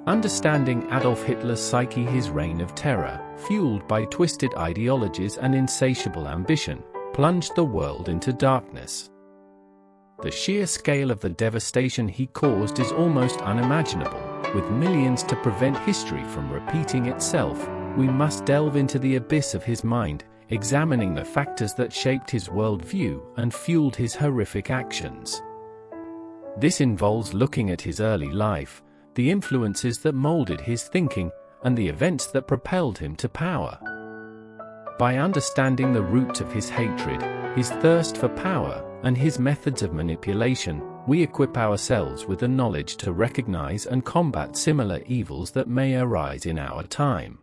Understanding Adolf Hitler's psyche, his reign of terror, fueled by twisted ideologies and insatiable ambition, plunged the world into darkness. The sheer scale of the devastation he caused is almost unimaginable. With millions to prevent history from repeating itself, we must delve into the abyss of his mind, examining the factors that shaped his worldview and fueled his horrific actions. This involves looking at his early life, the influences that molded his thinking, and the events that propelled him to power. By understanding the roots of his hatred, his thirst for power, and his methods of manipulation, we equip ourselves with the knowledge to recognize and combat similar evils that may arise in our time.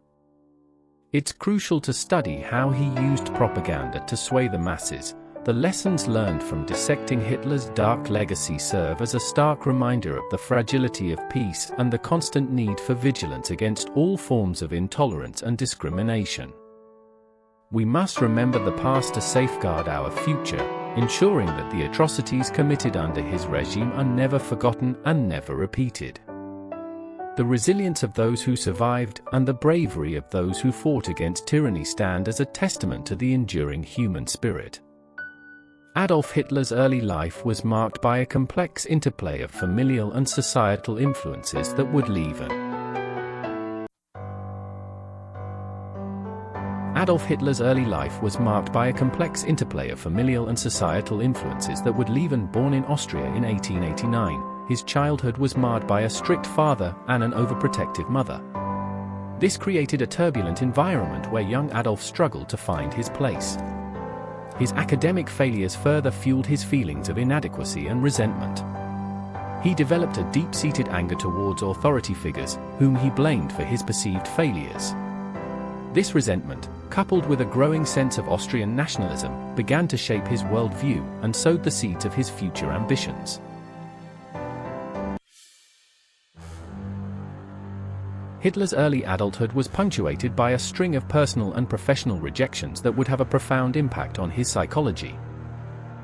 It's crucial to study how he used propaganda to sway the masses. The lessons learned from dissecting Hitler's dark legacy serve as a stark reminder of the fragility of peace and the constant need for vigilance against all forms of intolerance and discrimination. We must remember the past to safeguard our future, ensuring that the atrocities committed under his regime are never forgotten and never repeated. The resilience of those who survived and the bravery of those who fought against tyranny stand as a testament to the enduring human spirit. Adolf Hitler's early life was marked by a complex interplay of familial and societal influences that would leave Adolf Hitler's early life was marked by a complex interplay of familial and societal influences that would leave him. Born in Austria in 1889, his childhood was marred by a strict father and an overprotective mother. This created a turbulent environment where young Adolf struggled to find his place. His academic failures further fueled his feelings of inadequacy and resentment. He developed a deep-seated anger towards authority figures, whom he blamed for his perceived failures. This resentment, coupled with a growing sense of Austrian nationalism, began to shape his worldview and sowed the seeds of his future ambitions. Hitler's early adulthood was punctuated by a string of personal and professional rejections that would have a profound impact on his psychology.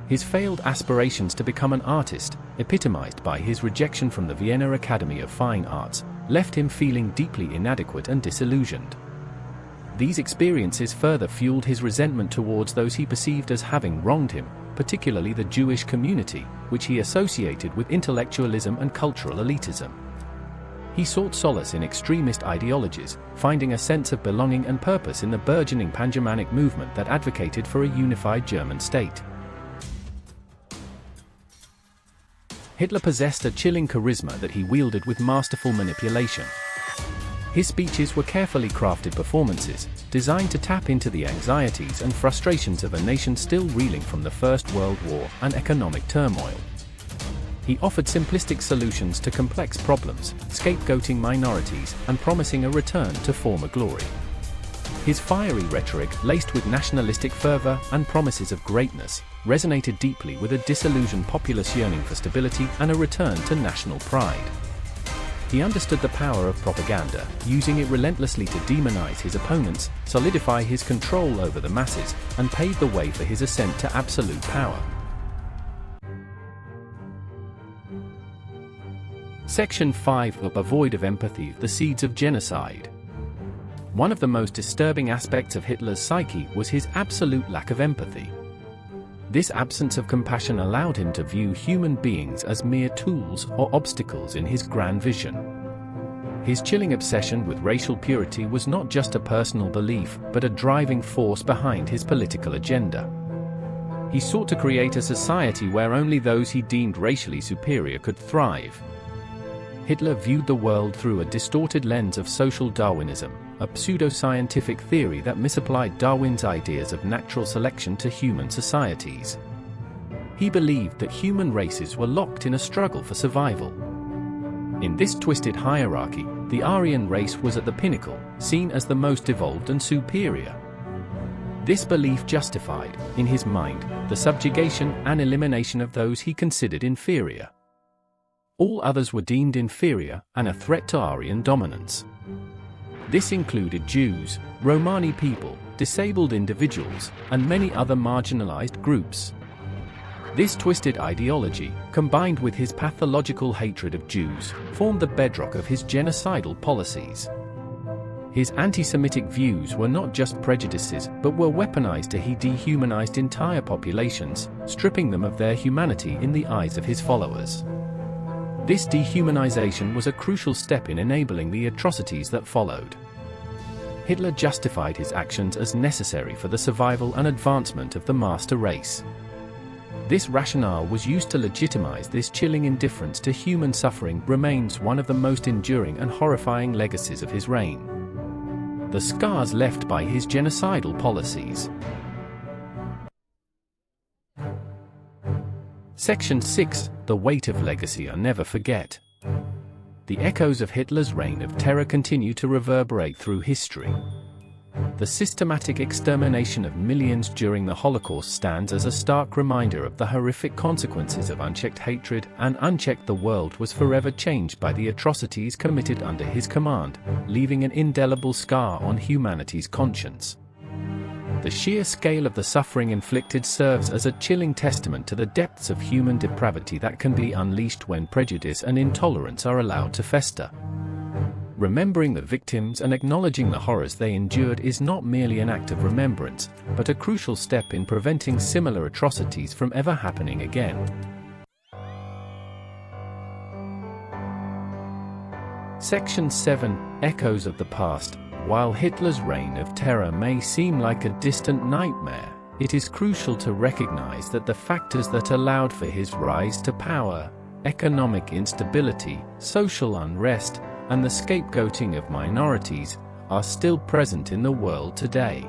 His failed aspirations to become an artist, epitomized by his rejection from the Vienna Academy of Fine Arts, left him feeling deeply inadequate and disillusioned. These experiences further fueled his resentment towards those he perceived as having wronged him, particularly the Jewish community, which he associated with intellectualism and cultural elitism. He sought solace in extremist ideologies, finding a sense of belonging and purpose in the burgeoning pan-Germanic movement that advocated for a unified German state. Hitler possessed a chilling charisma that he wielded with masterful manipulation. His speeches were carefully crafted performances, designed to tap into the anxieties and frustrations of a nation still reeling from the First World War and economic turmoil. He offered simplistic solutions to complex problems, scapegoating minorities and promising a return to former glory. His fiery rhetoric, laced with nationalistic fervor and promises of greatness, resonated deeply with a disillusioned populace yearning for stability and a return to national pride. He understood the power of propaganda, using it relentlessly to demonize his opponents, solidify his control over the masses, and pave the way for his ascent to absolute power. Section 5 of Void of Empathy, the Seeds of Genocide. One of the most disturbing aspects of Hitler's psyche was his absolute lack of empathy. This absence of compassion allowed him to view human beings as mere tools or obstacles in his grand vision. His chilling obsession with racial purity was not just a personal belief, but a driving force behind his political agenda. He sought to create a society where only those he deemed racially superior could thrive. Hitler viewed the world through a distorted lens of social Darwinism, a pseudo-scientific theory that misapplied Darwin's ideas of natural selection to human societies. He believed that human races were locked in a struggle for survival. In this twisted hierarchy, the Aryan race was at the pinnacle, seen as the most evolved and superior. This belief justified, in his mind, the subjugation and elimination of those he considered inferior. All others were deemed inferior and a threat to Aryan dominance. This included Jews, Romani people, disabled individuals, and many other marginalized groups. This twisted ideology, combined with his pathological hatred of Jews, formed the bedrock of his genocidal policies. His anti-Semitic views were not just prejudices, but were weaponized to he dehumanized entire populations, stripping them of their humanity in the eyes of his followers. This dehumanization was a crucial step in enabling the atrocities that followed. Hitler justified his actions as necessary for the survival and advancement of the master race. This rationale was used to legitimize this chilling indifference to human suffering remains one of the most enduring and horrifying legacies of his reign. The scars left by his genocidal policies. Section 6. The weight of legacy I'll never forget. The echoes of Hitler's reign of terror continue to reverberate through history. The systematic extermination of millions during the Holocaust stands as a stark reminder of the horrific consequences of unchecked hatred, and unchecked the world was forever changed by the atrocities committed under his command, leaving an indelible scar on humanity's conscience. The sheer scale of the suffering inflicted serves as a chilling testament to the depths of human depravity that can be unleashed when prejudice and intolerance are allowed to fester. Remembering the victims and acknowledging the horrors they endured is not merely an act of remembrance, but a crucial step in preventing similar atrocities from ever happening again. Section 7. Echoes of the past. While Hitler's reign of terror may seem like a distant nightmare, it is crucial to recognize that the factors that allowed for his rise to power, economic instability, social unrest, and the scapegoating of minorities, are still present in the world today.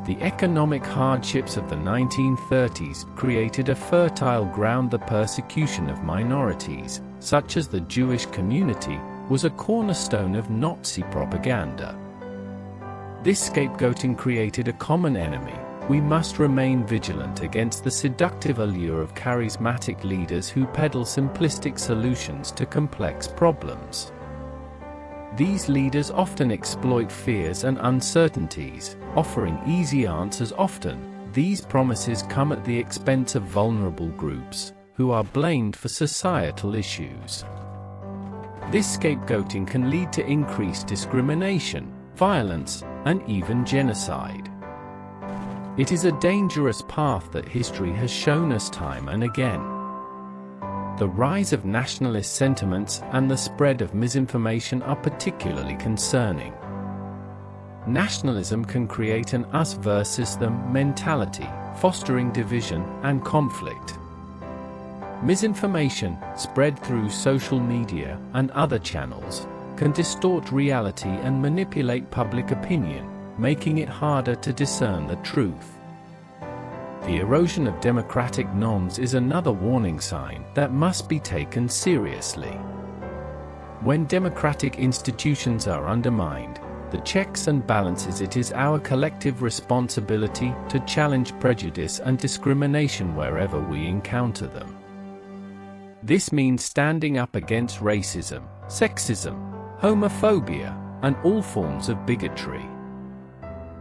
The economic hardships of the 1930s created a fertile ground. The persecution of minorities, such as the Jewish community, was a cornerstone of Nazi propaganda. This scapegoating created a common enemy. We must remain vigilant against the seductive allure of charismatic leaders who peddle simplistic solutions to complex problems. These leaders often exploit fears and uncertainties, offering easy answers. Often, these promises come at the expense of vulnerable groups, who are blamed for societal issues. This scapegoating can lead to increased discrimination, violence, and even genocide. It is a dangerous path that history has shown us time and again. The rise of nationalist sentiments and the spread of misinformation are particularly concerning. Nationalism can create an us versus them mentality, fostering division and conflict. Misinformation, spread through social media and other channels, can distort reality and manipulate public opinion, making it harder to discern the truth. The erosion of democratic norms is another warning sign that must be taken seriously. When democratic institutions are undermined, the checks and balances, it is our collective responsibility to challenge prejudice and discrimination wherever we encounter them. This means standing up against racism, sexism, homophobia, and all forms of bigotry.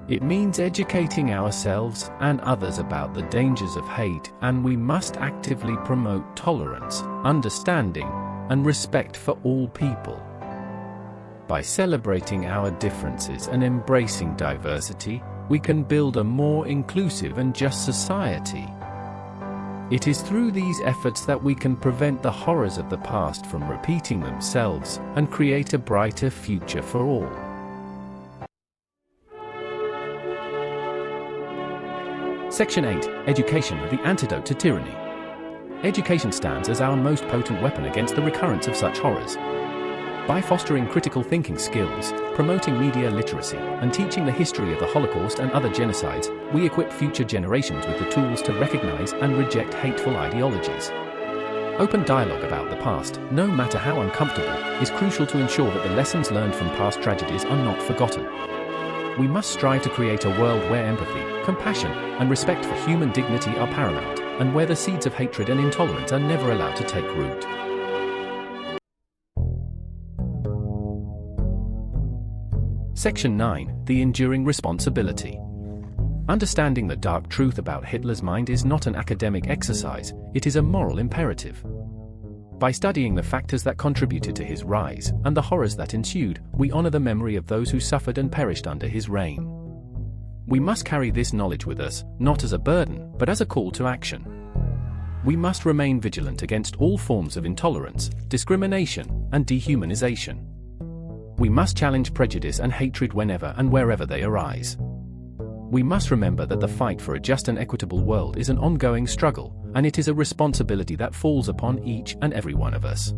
It means educating ourselves and others about the dangers of hate, and we must actively promote tolerance, understanding, and respect for all people. By celebrating our differences and embracing diversity, we can build a more inclusive and just society. It is through these efforts that we can prevent the horrors of the past from repeating themselves and create a brighter future for all. Section 8. Education, the antidote to tyranny. Education stands as our most potent weapon against the recurrence of such horrors. By fostering critical thinking skills, promoting media literacy, and teaching the history of the Holocaust and other genocides, we equip future generations with the tools to recognize and reject hateful ideologies. Open dialogue about the past, no matter how uncomfortable, is crucial to ensure that the lessons learned from past tragedies are not forgotten. We must strive to create a world where empathy, compassion, and respect for human dignity are paramount, and where the seeds of hatred and intolerance are never allowed to take root. Section 9. The enduring responsibility. Understanding the dark truth about Hitler's mind is not an academic exercise, it is a moral imperative. By studying the factors that contributed to his rise, and the horrors that ensued, we honor the memory of those who suffered and perished under his reign. We must carry this knowledge with us, not as a burden, but as a call to action. We must remain vigilant against all forms of intolerance, discrimination, and dehumanization. We must challenge prejudice and hatred whenever and wherever they arise. We must remember that the fight for a just and equitable world is an ongoing struggle, and it is a responsibility that falls upon each and every one of us.